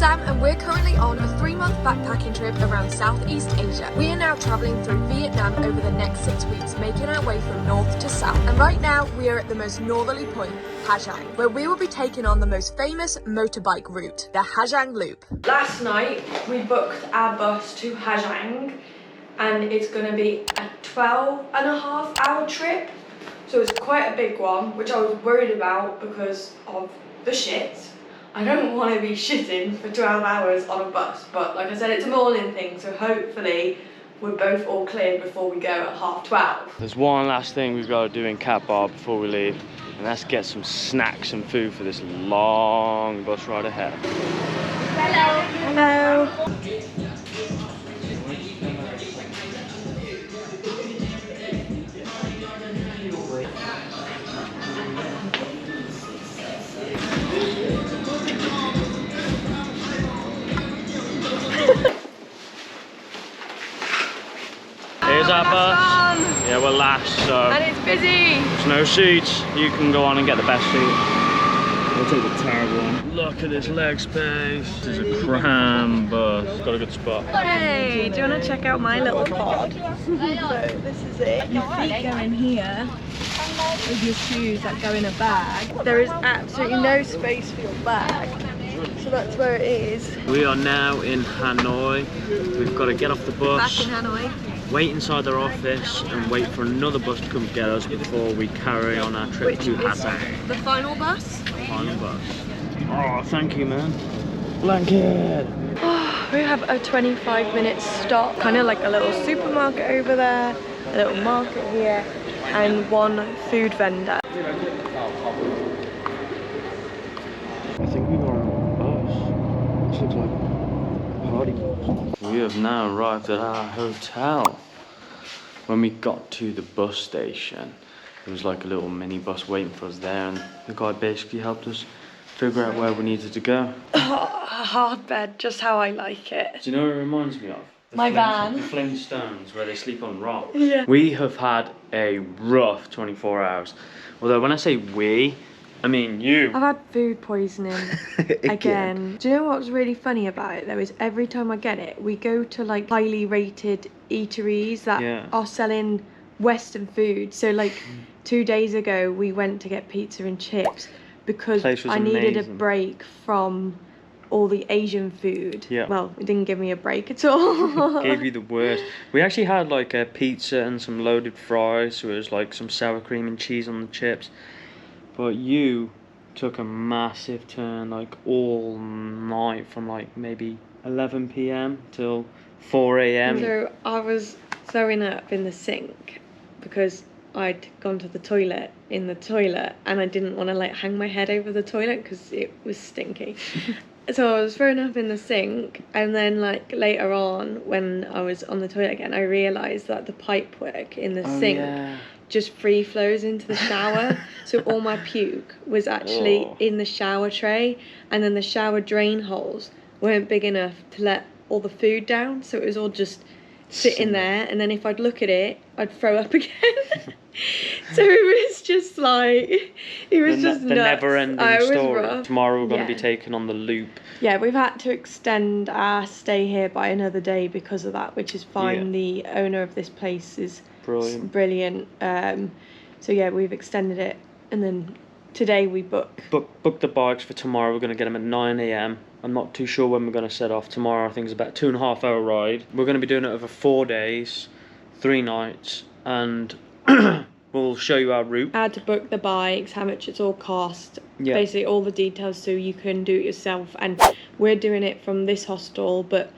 Sam and we're currently on a 3-month backpacking trip around Southeast Asia. We are now travelling through Vietnam over the next 6 weeks, making our way from north to south. And right now we are at the most northerly point, Ha Giang, where we will be taking on the most famous motorbike route, the hagiangloop. Last night we booked our bus to Ha Giang and it's going to be a 12.5-hour trip. So it's quite a big one, which I was worried about because of the shit. I don't want to be shitting for 12 hours on a bus, but like I said, it's a morning thing, so hopefully we're both all cleared before we go at 12:30. There's one last thing we've got to do in Cat Bar before we leave, and that's get some snacks and food for this long bus ride ahead. Hello. Hello. Here's our bus. Yeah, we're last, so. And it's busy. There's no seats. You can go on and get the best seat. We'll take the terrible one. Look at this leg space. This is a cram bus. Got a good spot. Hey, do you want to check out my little pod? So this is it. Your feet go in here with your shoes that go in a bag. There is absolutely no space for your bag. So that's where it is. We are now in Hanoi. We've got to get off the bus. Back in Hanoi. Wait inside their office and wait for another bus to come get us before we carry on our trip to Ha Giang. The final bus? Final bus. Oh, thank you, man. Blanket. Oh, we have a 25-minute stop, kind of like a little supermarket over there, a little market here, and one food vendor. I think we were on a bus. This looks like a party bus. We have now arrived at our hotel. When we got to the bus station, there was like a little mini bus waiting for us there, and the guy basically helped us figure out where we needed to go. Oh, a hard bed, just how I like it. Do you know what it reminds me of? My van. The Flintstones, where they sleep on rocks. Yeah. We have had a rough 24 hours. Although when I say we, I mean you. I've had food poisoning again. Do you know what's really funny about it though is every time I get it, we go to like highly rated eateries that are selling Western food. So like 2 days ago we went to get pizza and chips because I needed a break from all the Asian food. Yeah. Well, it didn't give me a break at all. Gave you the worst. We actually had like a pizza and some loaded fries. So it was like some sour cream and cheese on the chips. But you took a massive turn, like all night from like maybe 11 p.m. till 4 a.m. So I was throwing up in the sink because I'd gone to the toilet in the toilet and I didn't want to like hang my head over the toilet because it was stinky. So I was throwing up in the sink, and then like later on when I was on the toilet again, I realised that the pipework in the sink just free flows into the shower. So all my puke was actually in the shower tray, and then the shower drain holes weren't big enough to let all the food down, so it was all just sitting there, and then if I'd look at it, I'd throw up again. So it was just like, it was just the nuts. never-ending story. Rough. Tomorrow we're going to be taking on the loop. Yeah, we've had to extend our stay here by another day because of that, which is fine. The owner of this place is brilliant. So yeah, we've extended it, and then today we book the bikes for tomorrow. We're going to get them at 9 a.m. I'm not too sure when we're going to set off tomorrow. I think it's about a 2.5-hour ride. We're going to be doing it over 4 days, 3 nights, and we'll show you our route. How to book the bikes, how much it's all cost, basically all the details so you can do it yourself. And we're doing it from this hostel, but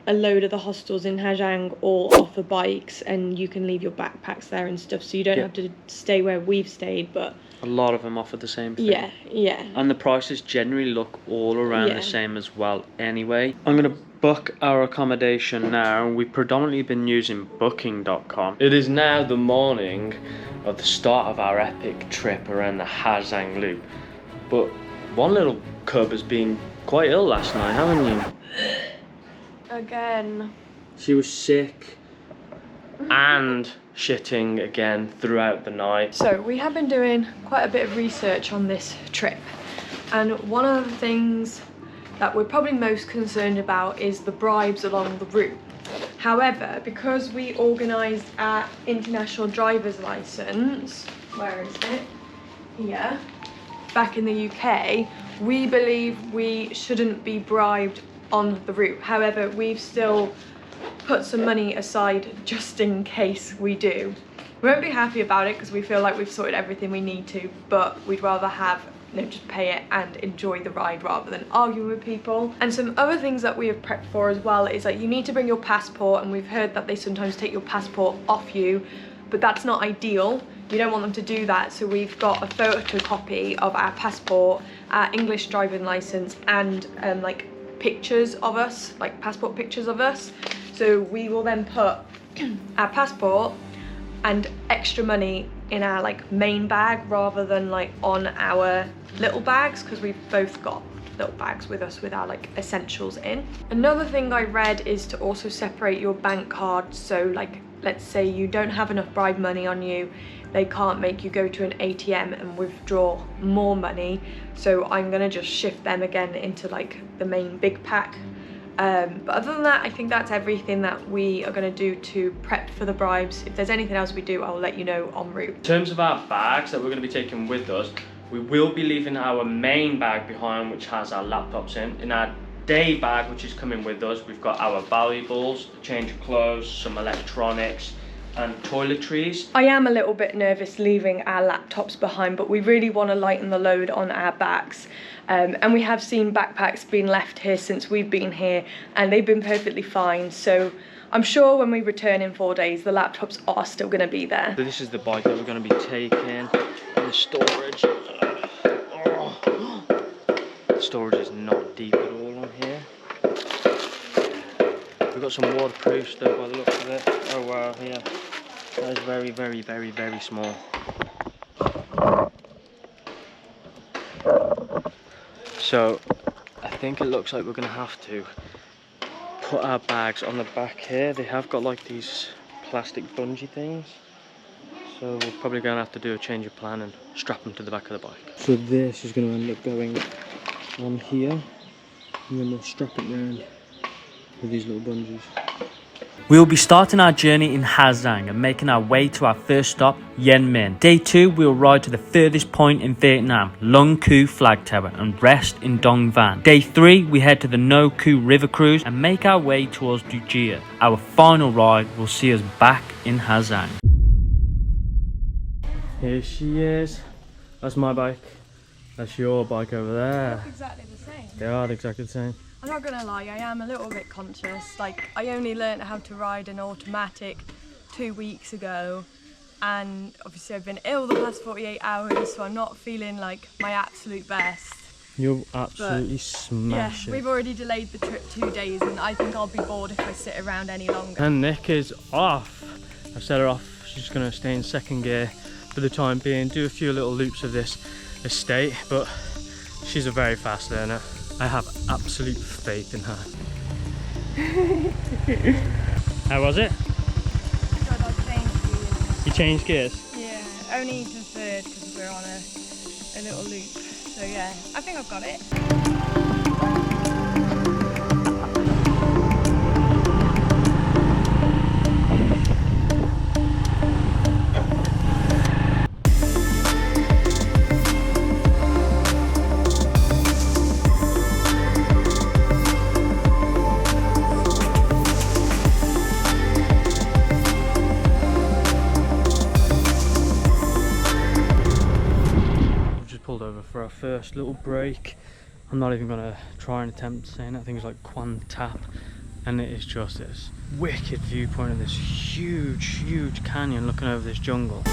a load of the hostels in Ha Giang all offer bikes, and you can leave your backpacks there and stuff, so you don't have to stay where we've stayed, but a lot of them offer the same thing. Yeah. And the prices generally look all around the same as well anyway. I'm going to book our accommodation now. We've predominantly been using booking.com. It is now the morning of the start of our epic trip around the Ha Giang loop. But one little cub has been quite ill last night, haven't you? Again. She was sick and shitting again throughout the night. So we have been doing quite a bit of research on this trip, and one of the things that we're probably most concerned about is the bribes along the route. However, because we organised our international driver's licence, where is it? Here, back in the UK, we believe we shouldn't be bribed on the route. However, we've still put some money aside just in case we do. We won't be happy about it because we feel like we've sorted everything we need to, but we'd rather have, you know, just pay it and enjoy the ride rather than arguing with people. And some other things that we have prepped for as well is that you need to bring your passport, and we've heard that they sometimes take your passport off you, but that's not ideal. You don't want them to do that, so we've got a photocopy of our passport, our English driving licence, and like pictures of us, like passport pictures of us. So we will then put our passport and extra money in our like main bag rather than like on our little bags, because we've both got little bags with us with our like essentials in. Another thing I read is to also separate your bank cards. So like, let's say you don't have enough bribe money on you, they can't make you go to an ATM and withdraw more money. So I'm gonna just shift them again into like the main big pack. But other than that, I think that's everything that we are going to do to prep for the bribes. If there's anything else we do, I'll let you know en route. In terms of our bags that we're going to be taking with us, we will be leaving our main bag behind, which has our laptops in. In our day bag, which is coming with us, we've got our valuables, a change of clothes, some electronics and toiletries. I am a little bit nervous leaving our laptops behind, but we really want to lighten the load on our backs. And we have seen backpacks being left here since we've been here, and they've been perfectly fine. So I'm sure when we return in 4 days, the laptops are still going to be there. So this is the bike that we're going to be taking, and the storage. The storage is not deep at all on here. We've got some waterproof stuff by the looks of it. Oh wow, yeah. That is very, very, very, very small. So I think it looks like we're going to have to put our bags on the back here. They have got like these plastic bungee things. So we're probably going to have to do a change of plan and strap them to the back of the bike. So this is going to end up going on here, and then we'll strap it around with these little bungees. We will be starting our journey in Ha Giang and making our way to our first stop, Yen Minh. Day 2, we will ride to the furthest point in Vietnam, Long Cu Flag Tower, and rest in Dong Van. Day 3, we head to the Nho Que River Cruise and make our way towards To Du Gia. Our final ride will see us back in Ha Giang. Here she is. That's my bike. That's your bike over there. They're exactly the same. They are exactly the same. I'm not gonna lie, I am a little bit conscious. Like, I only learned how to ride an automatic 2 weeks ago, and obviously I've been ill the past 48 hours, so I'm not feeling like my absolute best. You're absolutely smashing. Yeah, we've already delayed the trip 2 days, and I think I'll be bored if I sit around any longer. And Nick is off. I've set her off. She's gonna stay in second gear for the time being, do a few little loops of this estate, but she's a very fast learner. I have absolute faith in her. How was it? God, I changed gears. You changed gears? Yeah, only to third because we're on a little loop. So yeah, I think I've got it. Pulled over for our first little break. I'm not even gonna try and attempt saying that. Things like Quan Tap, and it is just this wicked viewpoint of this huge canyon looking over this jungle.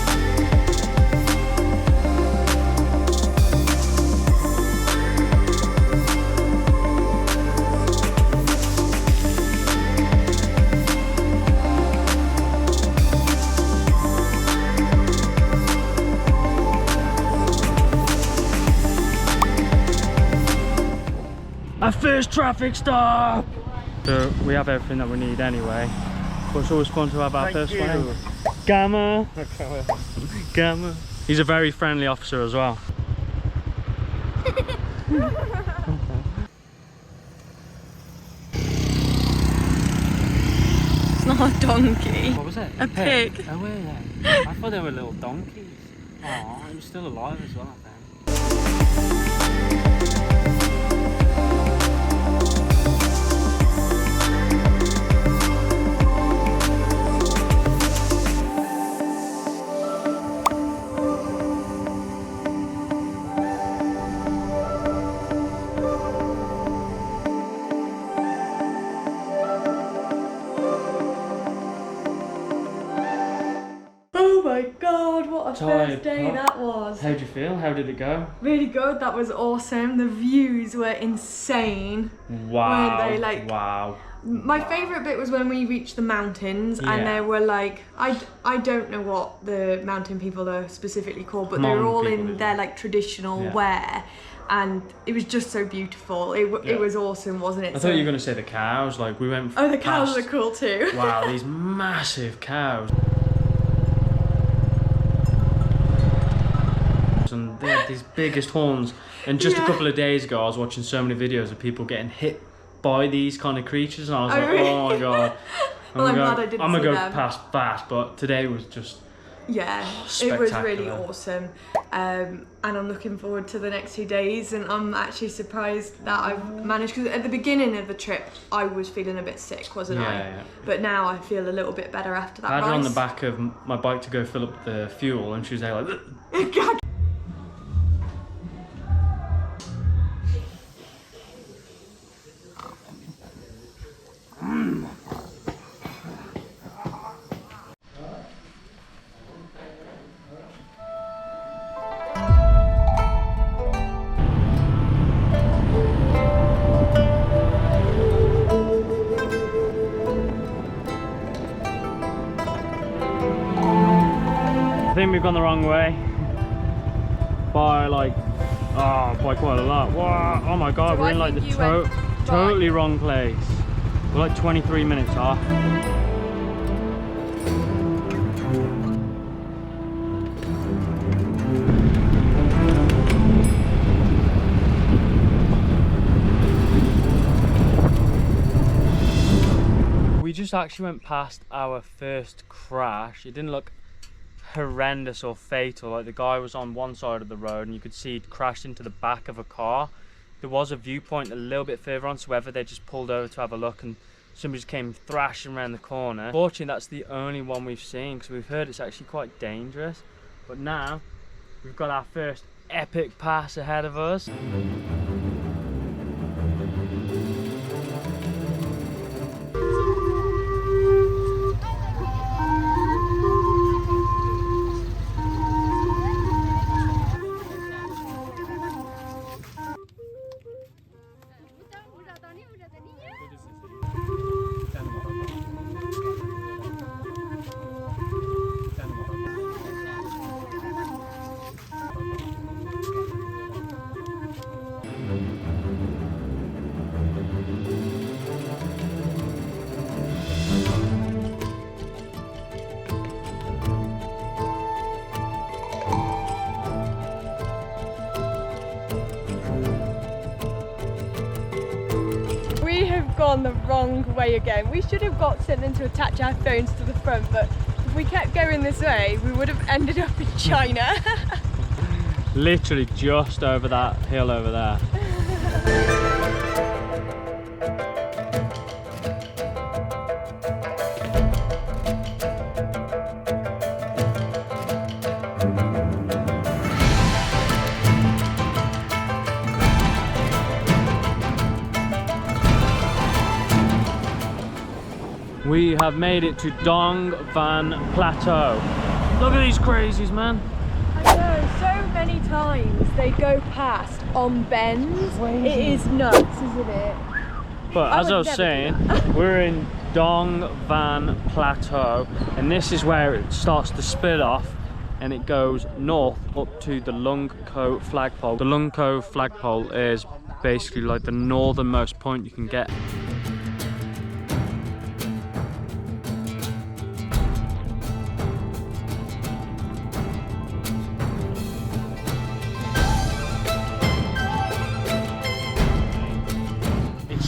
Our first traffic stop! So we have everything that we need anyway. But it's always fun to have our first one. Gamma! Gamma! He's a very friendly officer as well. Not a donkey. What was it? A pig. Oh, were they? I thought they were little donkeys. Oh, it was still alive as well, I think. Oh my god, what a first day Huh? that was. How'd you feel? How did it go? Really good, that was awesome. The views were insane. Wow. Weren't they? Like, wow. my favourite bit was when we reached the mountains and there were like, I don't know what the mountain people are specifically called, but they were all in their like traditional wear, and it was just so beautiful. It was awesome, wasn't it? I thought you were going to say the cows, like we went Oh, the cows past, are cool too. wow, these massive cows. And they had these biggest horns, and just a couple of days ago I was watching so many videos of people getting hit by these kind of creatures, and I was like, really? oh my god. Well, I'm glad I didn't I'm gonna see go them. past that, but today was just it was really awesome, and I'm looking forward to the next 2 days, and I'm actually surprised that I've managed, because at the beginning of the trip I was feeling a bit sick, wasn't I? Yeah. But now I feel a little bit better after that. I had her on the back of my bike to go fill up the fuel, and she was there like I think we've gone the wrong way by like, by quite a lot. Wow, oh my god, we're in like the totally wrong place. We're like 23 minutes off. We just actually went past our first crash. It didn't look horrendous or fatal. Like, the guy was on one side of the road and you could see he'd crashed into the back of a car. There was a viewpoint a little bit further on, so whether they just pulled over to have a look and somebody just came thrashing around the corner. Fortunately, that's the only one we've seen, because we've heard it's actually quite dangerous. But now we've got our first epic pass ahead of us. Gone the wrong way again. We should have got something to attach our phones to the front, but if we kept going this way we would have ended up in China. Literally just over that hill over there. We have made it to Dong Van Plateau. Look at these crazies, man. I know, so many times they go past on bends. Crazy. It is nuts, isn't it? But as I was saying, we're in Dong Van Plateau, and this is where it starts to split off and it goes north up to the Lung Ko flagpole. The Lung Ko flagpole is basically like the northernmost point you can get.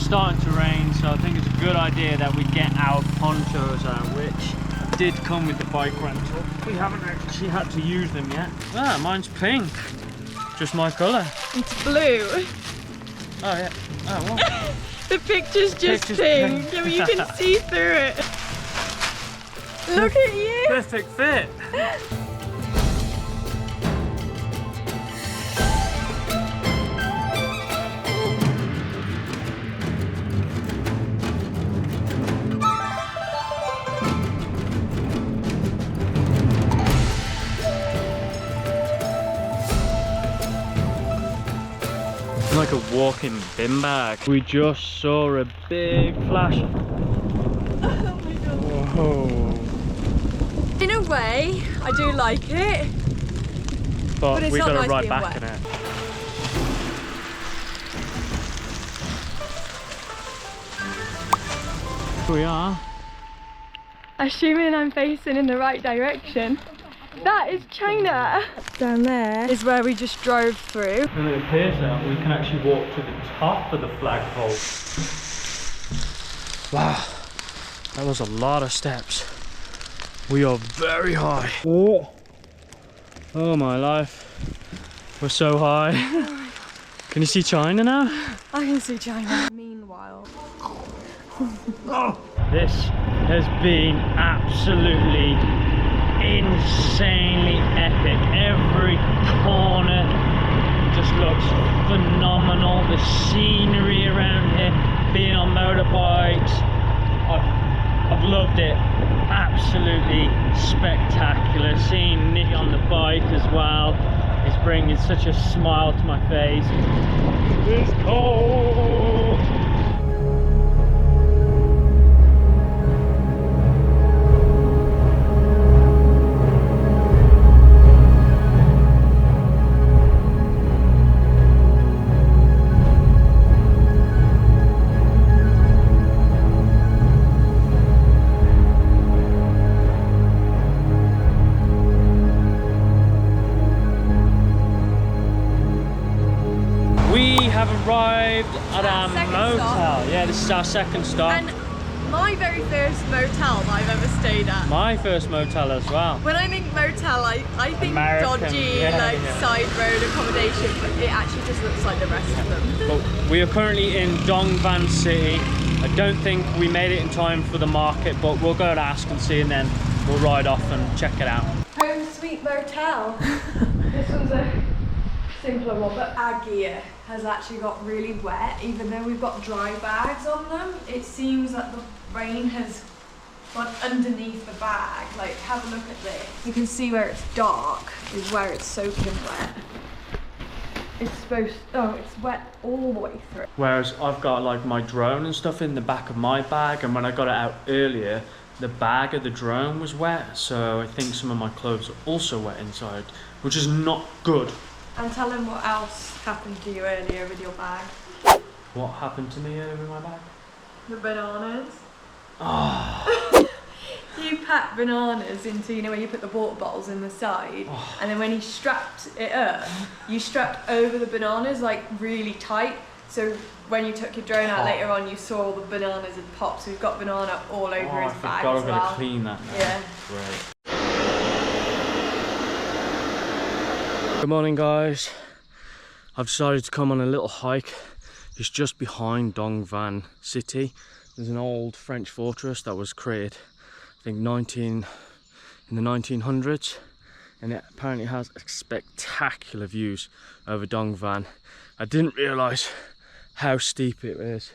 starting to rain, so I think it's a good idea that we get our ponchos out, which did come with the bike rental. We haven't actually had to use them yet. Ah, mine's pink. Just my colour. It's blue. Oh yeah. Oh what? The picture's just pink. I mean, you can see through it. Look at you. Perfect fit. Like a walking bin bag. We just saw a big flash. Oh my god. Whoa. In a way, I do like it. But it's we not gotta nice ride being back wet. in it. Here we are. Assuming I'm facing in the right direction. That is China. Down there is where we just drove through. And it appears that we can actually walk to the top of the flagpole. Wow, that was a lot of steps. We are very high. Oh my life. We're so high. Can you see China now? I can see China. Meanwhile. This has been absolutely insanely epic. Every corner just looks phenomenal. The scenery around here, being on motorbikes, I've loved it. Absolutely spectacular. Seeing Nick on the bike as well is bringing such a smile to my face. It's cold. Arrived at our motel. Stop. Yeah, this is our second stop. And my very first motel that I've ever stayed at. My first motel as well. When I think motel, I think American, dodgy, side road accommodation, but it actually just looks like the rest of them. But we are currently in Dong Van City. I don't think we made it in time for the market, but we'll go and ask and see, and then we'll ride off and check it out. Home Sweet Motel. This was a simpler one, but our gear has actually got really wet. Even though we've got dry bags on them, it seems that the rain has gone underneath the bag. Like, have a look at this. You can see where it's dark is where it's soaking wet. It's it's wet all the way through. Whereas I've got like my drone and stuff in the back of my bag, and when I got it out earlier, the bag of the drone was wet, so I think some of my clothes are also wet inside, which is not good. And tell them what else happened to you earlier with your bag. What happened to me earlier with my bag? The bananas. Oh. You packed bananas into, you know, where you put the water bottles in the side, and then when you strapped it up, you strapped over the bananas like really tight. So when you took your drone out later on, you saw all the bananas had popped. So we've got banana all over his bag as I've well. got to clean that now. Yeah. Great. Good morning, guys. I've decided to come on a little hike. It's just behind Dong Van City. There's an old French fortress that was created, I think, in the 1900s, and it apparently has spectacular views over Dong Van. I didn't realise how steep it is.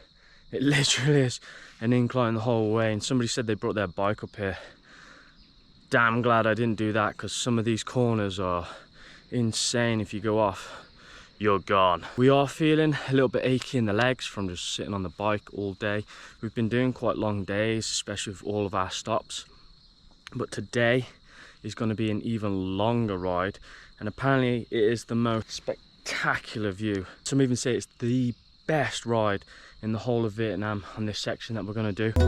It literally is an incline the whole way, and somebody said they brought their bike up here. Damn glad I didn't do that, because some of these corners are insane. If you go off, you're gone. We are feeling a little bit achy in the legs from just sitting on the bike all day. We've been doing quite long days, especially with all of our stops, but today is going to be an even longer ride, and apparently it is the most spectacular view. Some even say it's the best ride in the whole of Vietnam on this section that we're going to do.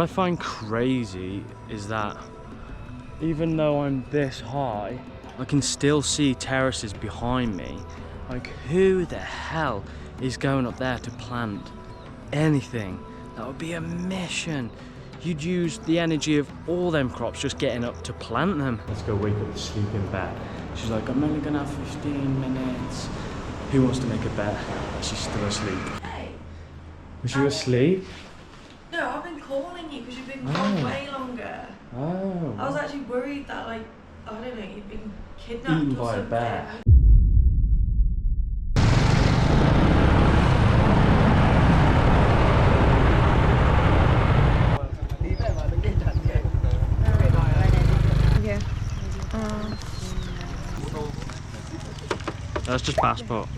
What I find crazy is that even though I'm this high, I can still see terraces behind me. Like, who the hell is going up there to plant anything? That would be a mission. You'd use the energy of all them crops just getting up to plant them. Let's go wake up the sleeping bear. She's like, I'm only gonna have 15 minutes. Who wants to make a bet? She's still asleep. Hey. Was you asleep? No, I've been calling you because you've been gone way longer. Oh. I was actually worried that, like, I don't know, you'd been kidnapped Eaten or by a something. bear. That's just passport.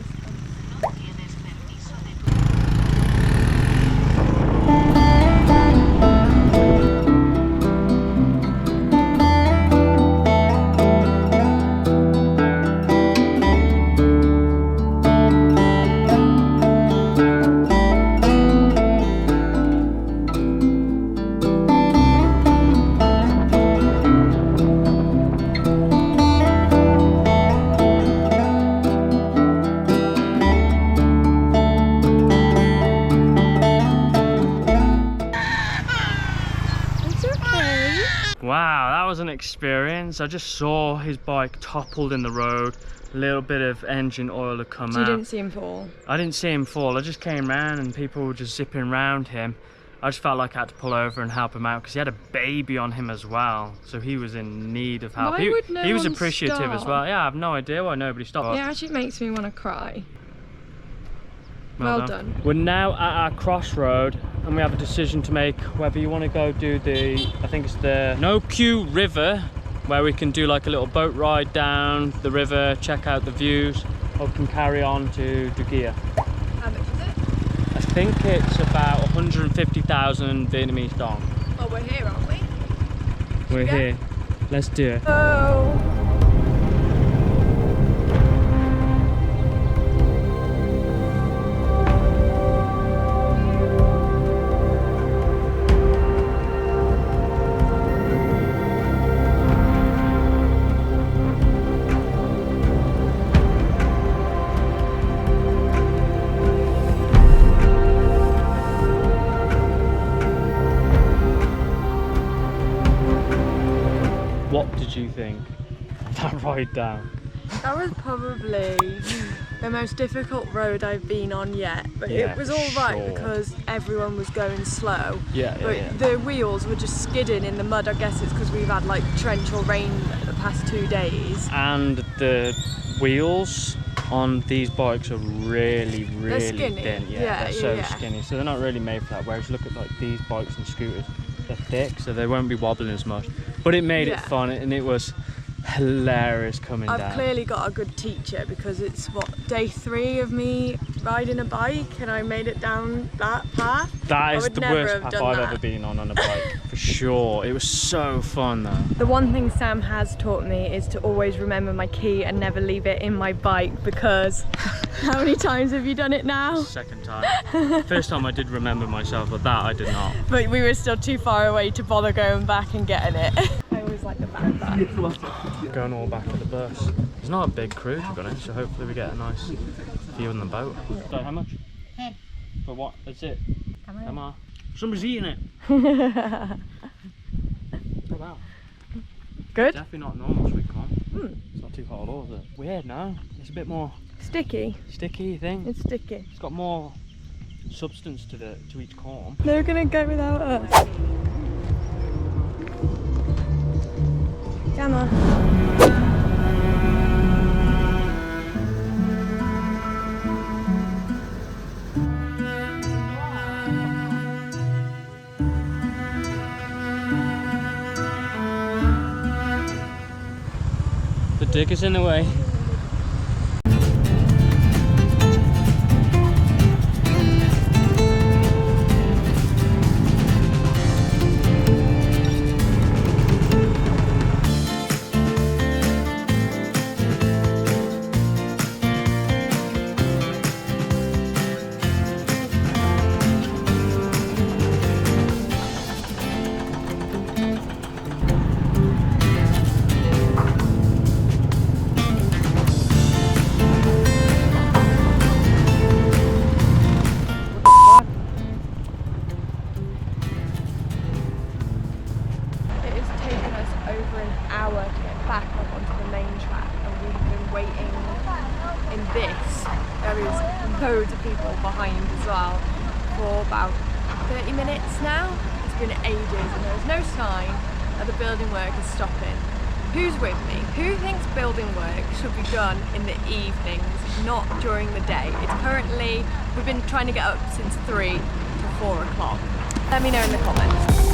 Wow, that was an experience. I just saw his bike toppled in the road. A little bit of engine oil had come out. So you didn't see him fall? I didn't see him fall. I just came round and people were just zipping around him. I just felt like I had to pull over and help him out because he had a baby on him as well. So he was in need of help. Why would no he was one appreciative as stop? well. Yeah, I have no idea why nobody stopped. It actually makes me want to cry. Well done. We're now at our crossroad and we have a decision to make whether you want to go do the, I think it's the Nho Que River, where we can do like a little boat ride down the river, check out the views, or we can carry on to To Du Gia. How much is it? I think it's about 150,000 Vietnamese dong. Oh, we're here, aren't we? We're here. Let's do it. Oh. What did you think of that ride down? That was probably the most difficult road I've been on yet, but Yeah, it was all right sure. because everyone was going slow. Yeah, But the wheels were just skidding in the mud. I guess it's because we've had like torrential rain the past 2 days. And the wheels on these bikes are really skinny. thin. Yeah, they're so yeah. skinny, so they're not really made for that. Whereas look at like these bikes and scooters, they're thick, so they won't be wobbling as much. But it made it fun, and it was hilarious coming down. I've clearly got a good teacher because it's what, day 3 of me riding a bike and I made it down that path. That is would the never worst have path done I've that. ever been on a bike, for sure. It was so fun though. The one thing Sam has taught me is to always remember my key and never leave it in my bike because how many times have you done it now? Second time. First time I did remember myself, but that I did not. But we were still too far away to bother going back and getting it. I always like the backpack. Going all back to the bus. It's not a big crew to be honest, so hopefully we get a nice view on the boat. So how much? 10. For what? That's it? Come Come on. Somebody's eating it. Good? Oh, wow. Definitely not normal sweet corn. It's not too hot at all, is it? Weird, no? It's a bit more Sticky. sticky, you think? It's sticky. It's got more substance to each corn. They're gonna go without us. Come on. The digger's in the way. hour to get back up onto the main track, and we've been waiting in this. There is loads of people behind as well for about 30 minutes now. It's been ages and there's no sign that the building work is stopping. Who's with me? Who thinks building work should be done in the evenings, not during the day? It's currently, we've been trying to get up since 3 to 4 o'clock. Let me know in the comments.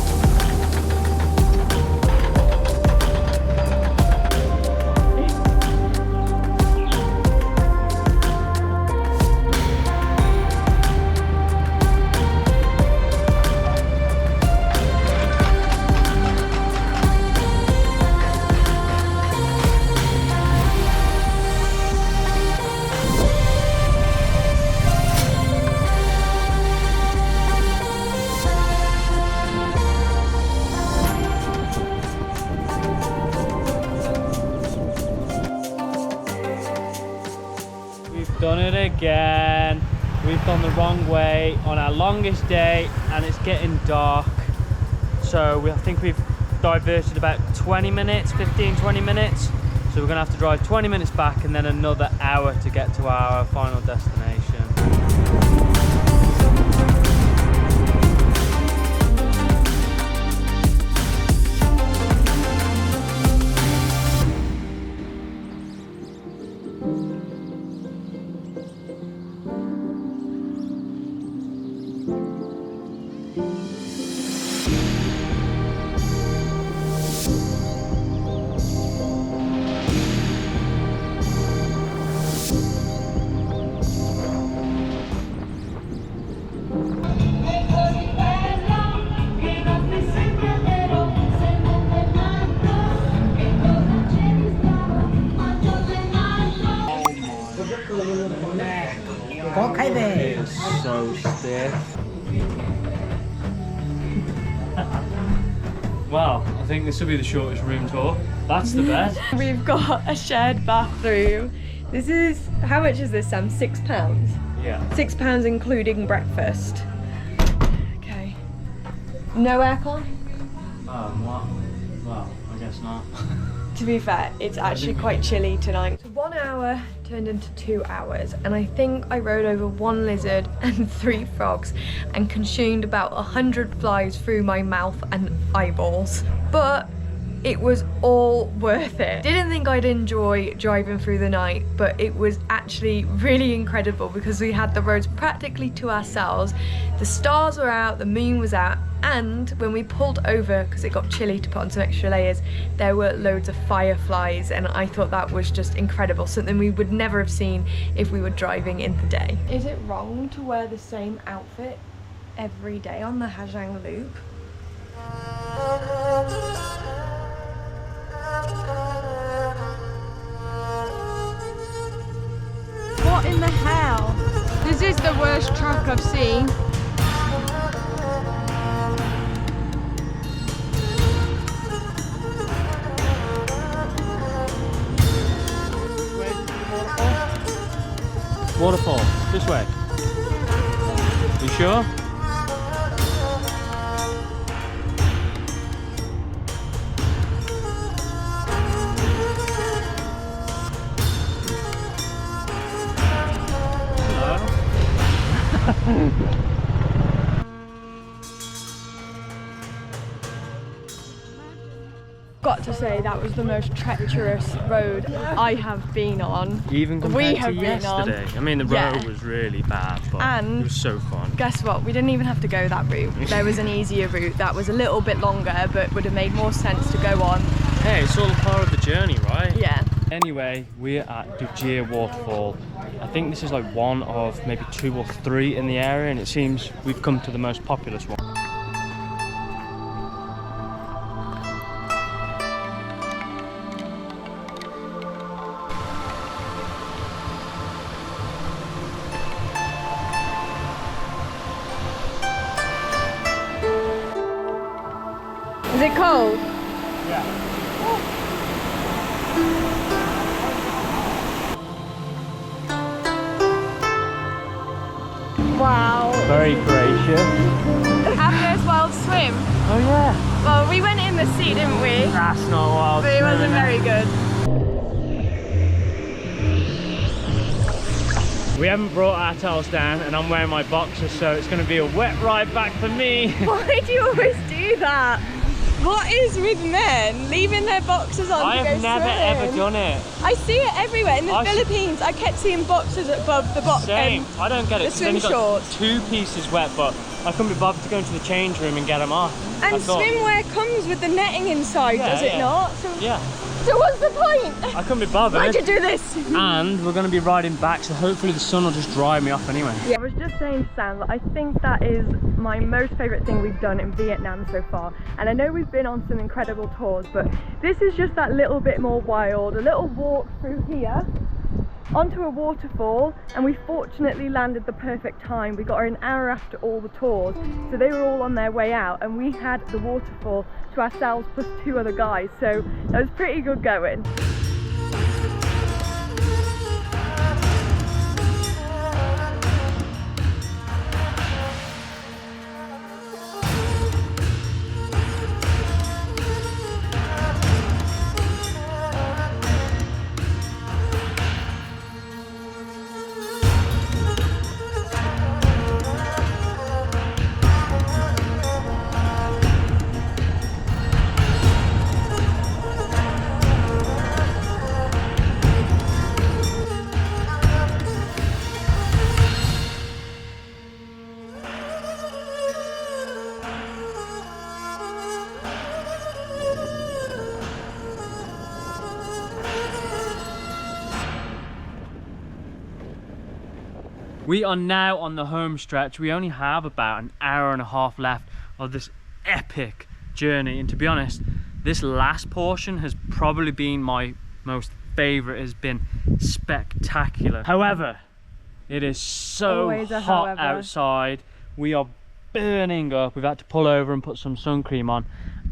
Done it again. We've gone the wrong way on our longest day and it's getting dark. So I think we've diverted about 20 minutes, 15-20 minutes. So we're gonna have to drive 20 minutes back and then another hour to get to our final destination. It is so stiff. Well, I think this will be the shortest room tour. That's the best. We've got a shared bathroom. This is, how much is this, Sam? £6? Yeah. £6 including breakfast. Okay. No aircon? Well, I guess not. To be fair, it's actually quite chilly tonight. So 1 hour turned into 2 hours, and I think I rode over 1 lizard and 3 frogs and consumed about 100 flies through my mouth and eyeballs. But it was all worth it. Didn't think I'd enjoy driving through the night, but it was actually really incredible because we had the roads practically to ourselves. The stars were out, the moon was out, and when we pulled over, because it got chilly to put on some extra layers, there were loads of fireflies, and I thought that was just incredible, something we would never have seen if we were driving in the day. Is it wrong to wear the same outfit every day on the Ha Giang loop? What in the hell? This is the worst track I've seen. Waterfall, this way. You sure? Got to say that was the most treacherous road I have been on. Even compared to yesterday. I mean, the road was really bad, but it was so fun. Guess what? We didn't even have to go that route. There was an easier route that was a little bit longer, but would have made more sense to go on. Hey, it's all part of the journey, right? Yeah. Anyway, we're at To Gia Waterfall. I think this is like one of maybe 2 or 3 in the area, and it seems we've come to the most populous one. Is it cold? Yeah. Wow. Very gracious. Have you as well swim? Oh yeah. Well, we went in the sea, didn't we? That's not wild. But it wasn't very good. We haven't brought our towels down and I'm wearing my boxers, so it's going to be a wet ride back for me. Why do you always do that? What is with men leaving their boxers on I to go have never swimming? ever done it. I see it everywhere. In the Philippines, I kept seeing boxers above the box. Same. I don't get it. The swim Then you got shorts. 2 pieces wet, but I couldn't be bothered to go into the change room and get them off. And I thought, swimwear comes with the netting inside, Yeah, does it yeah. not? yeah, So what's the point? I couldn't be bothered. Why'd you do this? And we're going to be riding back, so hopefully the sun will just dry me off anyway. Yeah, I was just saying to Sam that I think that is my most favourite thing we've done in Vietnam so far. And I know we've been on some incredible tours, but this is just that little bit more wild. A little walk through here onto a waterfall, and we fortunately landed the perfect time. We got her an hour after all the tours, so they were all on their way out, and we had the waterfall to ourselves plus 2 other guys, so that was pretty good going. We are now on the home stretch. We only have about an hour and a half left of this epic journey, and to be honest, this last portion has probably been my most favourite. It has been spectacular. However, it is so hot outside. We are burning up. We've had to pull over and put some sun cream on,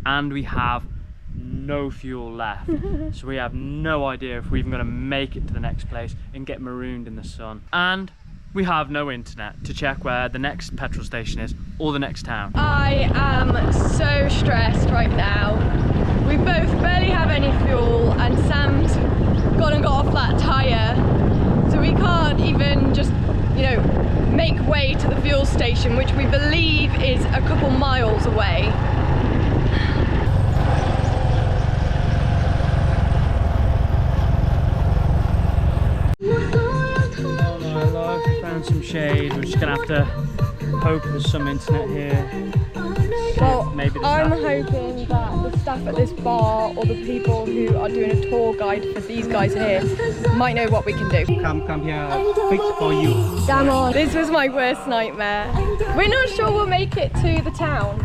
and we have no fuel left. So we have no idea if we're even going to make it to the next place and get marooned in the sun. And we have no internet to check where the next petrol station is or the next town. I am so stressed right now. We both barely have any fuel, and Sam's gone and got a flat tyre, so we can't even just, you know, make way to the fuel station, which we believe is a couple miles away. Some shade. We're just gonna have to hope there's some internet here. Well, maybe I'm hoping that the staff at this bar or the people who are doing a tour guide for these guys here might know what we can do. Come here, fix for you. Damn on. This was my worst nightmare. We're not sure we'll make it to the town.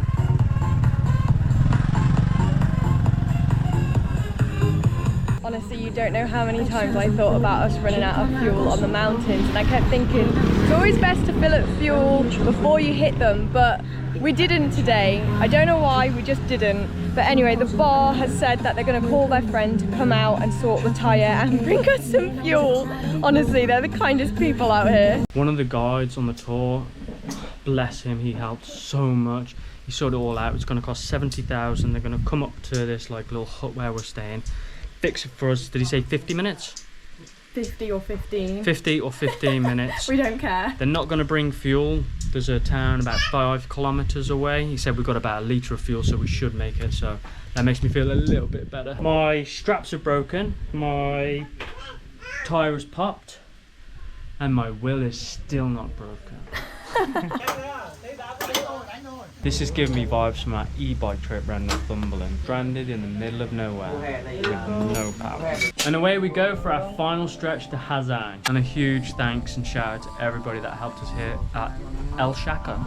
Honestly, you don't know how many times I thought about us running out of fuel on the mountains, and I kept thinking it's always best to fill up fuel before you hit them, but we didn't today. I don't know why, we just didn't. But anyway, the bar has said that they're going to call their friend to come out and sort the tyre and bring us some fuel. Honestly, they're the kindest people out here. One of the guides on the tour, bless him, he helped so much. He sorted it all out. It's going to cost 70,000. They're going to come up to this like little hut where we're staying, fix it for us. Did he say 50 minutes? 50 or 15. 50 or 15 minutes. We don't care. They're not going to bring fuel. There's a town about 5 kilometers away. He said we've got about a litre of fuel, so we should make it. So that makes me feel a little bit better. My straps are broken. My tyre is popped. And my wheel is still not broken. This is giving me vibes from our e-bike trip around Northumberland, stranded in the middle of nowhere with no power. And away we go for our final stretch to Ha Giang. And a huge thanks and shout out to everybody that helped us here at El Shaka.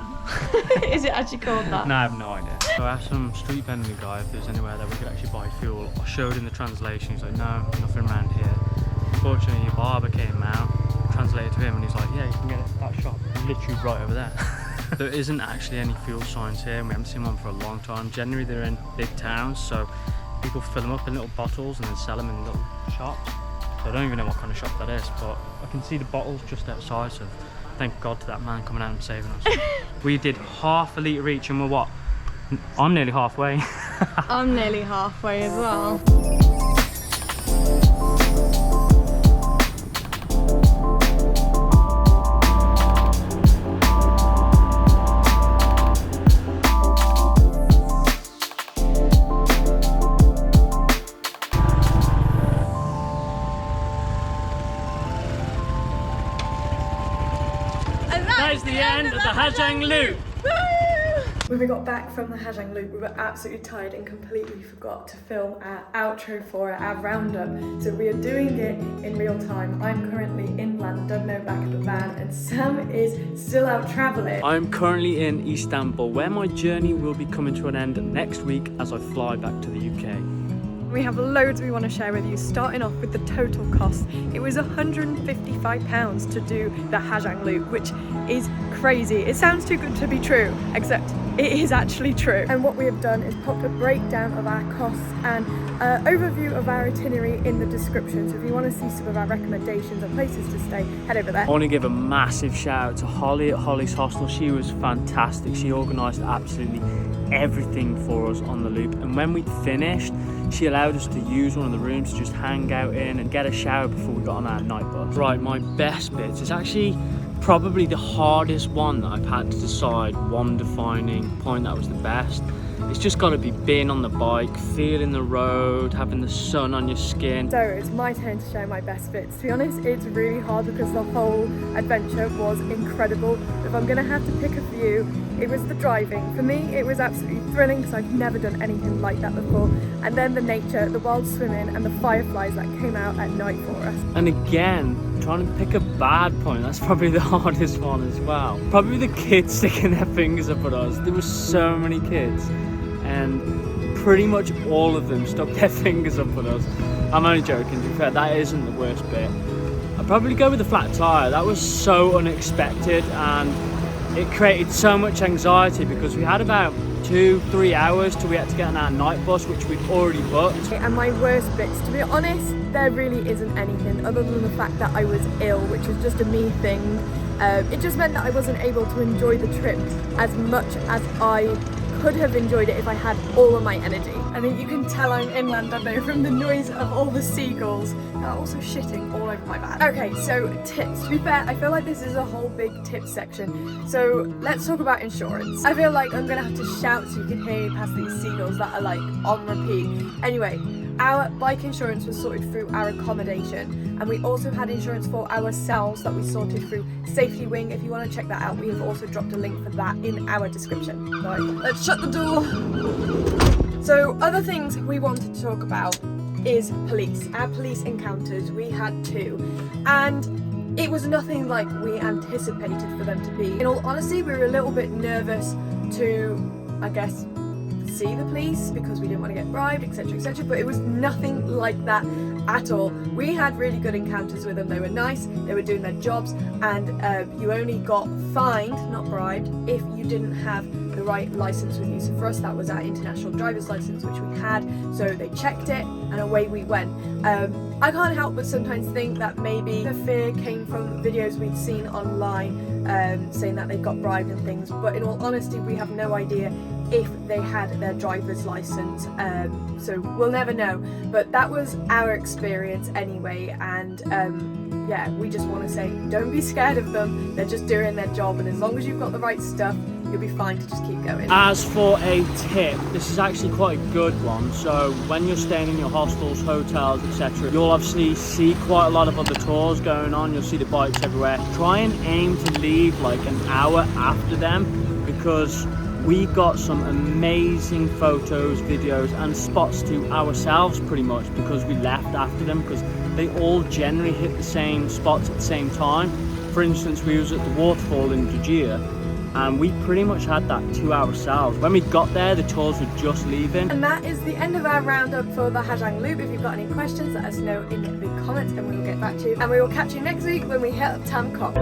Is it actually called that? No, I have no idea. So I asked some street vending guy if there's anywhere that we could actually buy fuel. I showed him the translation. He's like, no, nothing around here. Unfortunately, a barber came out, translated to him, and he's like, yeah, you can get it at that shop, literally right over there. There isn't actually any fuel signs here, and we haven't seen one for a long time. Generally they're in big towns, so people fill them up in little bottles and then sell them in little shops. So I don't even know what kind of shop that is, but I can see the bottles just outside, so thank God to that man coming out and saving us. We did half a litre each, and we're what? I'm nearly halfway. I'm nearly halfway as well. That is the end of the Ha Giang loop. When we got back from the Ha Giang loop, we were absolutely tired and completely forgot to film our outro for it, our roundup. So we are doing it in real time. I'm currently inland, Dubno back at the van, and Sam is still out travelling. I'm currently in Istanbul, where my journey will be coming to an end next week as I fly back to the UK. We have loads we want to share with you, starting off with the total cost. It was £155 to do the Ha Giang loop, which is crazy. It sounds too good to be true, except it is actually true. And what we have done is popped a breakdown of our costs and overview of our itinerary in the description. So if you want to see some of our recommendations and places to stay, head over there. I want to give a massive shout out to Holly at Holly's Hostel. She was fantastic. She organised absolutely everything for us on the loop, and when we'd finished, she allowed us to use one of the rooms to just hang out in and get a shower before we got on our night bus. Right, my best bits is actually probably the hardest one that I've had to decide one defining point that was the best. It's just got to be being on the bike, feeling the road, having the sun on your skin. So it's my turn to share my best bits. To be honest, it's really hard because the whole adventure was incredible. If I'm going to have to pick a few, it was the driving. For me, it was absolutely thrilling because I've never done anything like that before. And then the nature, the wild swimming and the fireflies that came out at night for us. And again, trying to pick a bad point, that's probably the hardest one as well. Probably the kids sticking their fingers up at us. There were so many kids, and pretty much all of them stuck their fingers up at us. I'm only joking, to be fair, that isn't the worst bit. I'd probably go with the flat tyre. That was so unexpected, and it created so much anxiety because we had about 2-3 hours till we had to get on our night bus, which we'd already booked. And my worst bits, to be honest, there really isn't anything other than the fact that I was ill, which was just a me thing. It just meant that I wasn't able to enjoy the trip as much as I could have enjoyed it if I had all of my energy. I think you can tell I'm inland, I know, from the noise of all the seagulls. They're also shitting all over my van. Okay, so tips. To be fair, I feel like this is a whole big tip section. So let's talk about insurance. I feel like I'm gonna have to shout so you can hear me past these seagulls that are like on repeat. Anyway, our bike insurance was sorted through our accommodation, and we also had insurance for ourselves that we sorted through Safety Wing. If you want to check that out, we have also dropped a link for that in our description. Right, let's shut the door. So other things we wanted to talk about is police. Our police encounters, we had 2, and it was nothing like we anticipated for them to be. In all honesty, we were a little bit nervous to, I guess, see the police because we didn't want to get bribed, etc., but it was nothing like that at all. We had really good encounters with them. They were nice, they were doing their jobs, and you only got fined, not bribed, if you didn't have the right license with you. So for us, that was our international driver's license, which we had, so they checked it and away we went. I can't help but sometimes think that maybe the fear came from videos we'd seen online saying that they got bribed and things, but in all honesty, we have no idea if they had their driver's license, so we'll never know. But that was our experience anyway, and yeah, we just want to say, don't be scared of them. They're just doing their job, and as long as you've got the right stuff, you'll be fine to just keep going. As for a tip, this is actually quite a good one. So when you're staying in your hostels, hotels, etc., you'll obviously see quite a lot of other tours going on. You'll see the bikes everywhere. Try and aim to leave like an hour after them, because we got some amazing photos, videos and spots to ourselves pretty much because we left after them, because they all generally hit the same spots at the same time. For instance, we was at the Waterfall in To Gia, and we pretty much had that to ourselves. When we got there, the tours were just leaving. And that is the end of our roundup for the Ha Giang loop. If you've got any questions, let us know in the comments and we will get back to you. And we will catch you next week when we hit up Tam Kok.